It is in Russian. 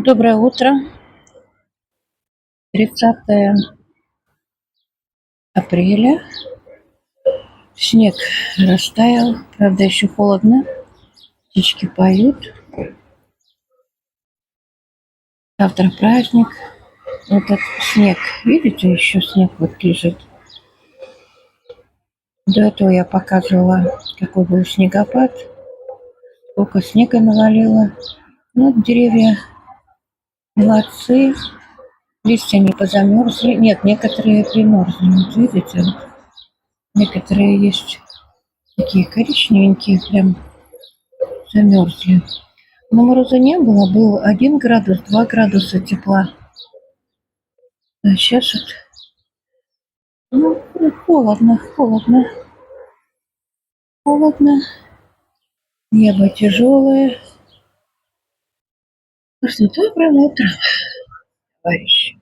Доброе утро. 30 апреля. Снег растаял. Правда, еще холодно. Птички поют. Завтра праздник. Этот снег, видите, еще снег вот лежит. До этого я показывала, какой был снегопад, сколько снега навалило. Ну, деревья молодцы. Листья не позамерзли. Нет, некоторые примерзли. Вот видите, вот некоторые есть такие коричневенькие, прям замерзли. Но мороза не было, был 1 градус, 2 градуса тепла. А сейчас вот, холодно, холодно, холодно. Небо тяжелое. Ну что, доброе утро, товарищи.